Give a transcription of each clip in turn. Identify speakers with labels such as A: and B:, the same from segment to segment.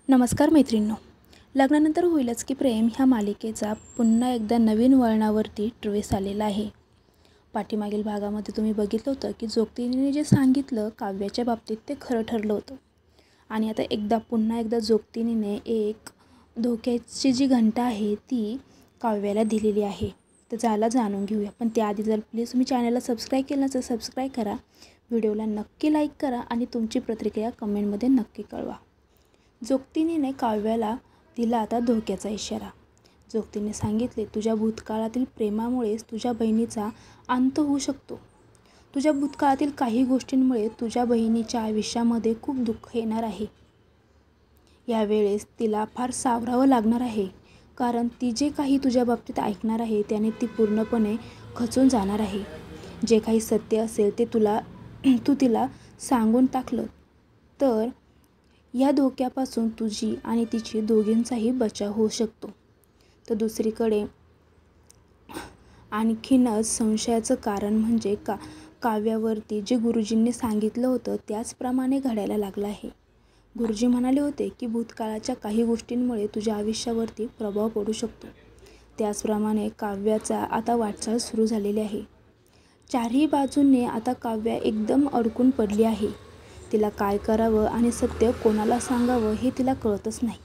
A: नमस्कार मैत्रिणींनो, लग्नानंतर होईलच की प्रेम ह्या मालिकेचा पुन्हा एकदा नवीन वळणावरती ट्विस्ट आलेला आहे। पाठीमागील भागामध्ये तुम्ही बघितलं होतं की जोगतीने जे सांगितलं काव्याच्या बाबतीत ते खरं ठरलं होतं आणि आता पुन्हा एकदा जोगतीने एक धोक्याची जी घंटा आहे ती काव्याला दिलेली आहे। तर चला जाणून घेऊया, पण त्याआधी जर प्लीज तुम्ही चॅनलला सबस्क्राईब केलं नसेल सबस्क्राईब करा, व्हिडिओला नक्की लाईक करा आणि तुमची प्रतिक्रिया कमेंटमध्ये नक्की कळवा। जोगतीने काव्याला दिला आता धोक्याचा इशारा। जोगतीने सांगितले, तुझ्या भूतकाळातील प्रेमामुळेच तुझ्या बहिणीचा अंत होऊ शकतो। तुझ्या भूतकाळातील काही गोष्टींमुळे तुझ्या बहिणीच्या आयुष्यामध्ये खूप दुःख येणार आहे। यावेळेस तिला फार सावरावं लागणार आहे, कारण ती जे काही तुझ्या बाबतीत ऐकणार आहे त्याने ती पूर्णपणे खचून जाणार आहे। जे काही सत्य असेल ते तू तिला सांगून टाकलं तर या धोक्यापासून तुझी आणि तिची दोघींचाही बचाव होऊ शकतो। तर दुसरीकडे आणखीनच संशयाचं कारण म्हणजे काव्यावरती जे गुरुजींनी सांगितलं होतं त्याचप्रमाणे घडायला लागलं आहे। गुरुजी म्हणाले होते की भूतकाळाच्या काही गोष्टींमुळे तुझ्या आयुष्यावरती प्रभाव पडू शकतो। त्याचप्रमाणे काव्याचा आता वाटचाल सुरू झालेली आहे। चारही बाजूंनी आता काव्या एकदम अडकून पडली आहे। तिला काय करावं आणि सत्य कोणाला सांगावं हे तिला कळतच नाही।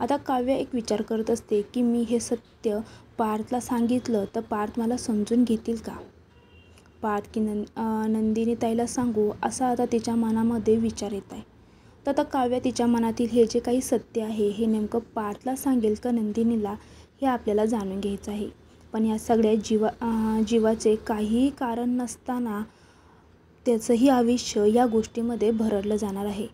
A: आता काव्या एक विचार करत असते की मी हे सत्य पार्थला सांगितलं तर पार्थ मला समजून घेतील का? पार्थ की नंदिनी ताईला सांगू, असा आता तिच्या मनामध्ये विचार येत आहे। तर आता काव्या तिच्या मनातील हे जे काही सत्य आहे हे नेमकं पार्थला सांगेल का नंदिनीला, हे आपल्याला जाणून घ्यायचं आहे। पण या सगळ्या जीवाचे काहीही कारण नसताना त्याचंही आयुष्य या गोष्टीमध्ये भरडलं जाणार आहे।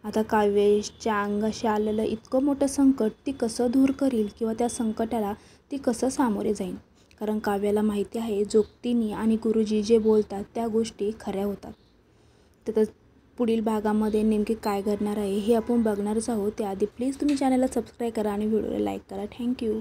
A: आता काव्याच्या अंगाशी आलेलं इतकं मोठं संकट ती कसं दूर करील किंवा त्या संकटाला ती कसं सामोरे जाईल, कारण काव्याला माहिती आहे जोगतीनी आणि गुरुजी जे बोलतात त्या गोष्टी खऱ्या होतात। तर पुढील भागामध्ये नेमके काय घडणार आहे हे आपण बघणारच आहोत। त्याआधी प्लीज तुम्ही चॅनलला सबस्क्राईब करा आणि व्हिडिओला लाईक करा। थँक्यू।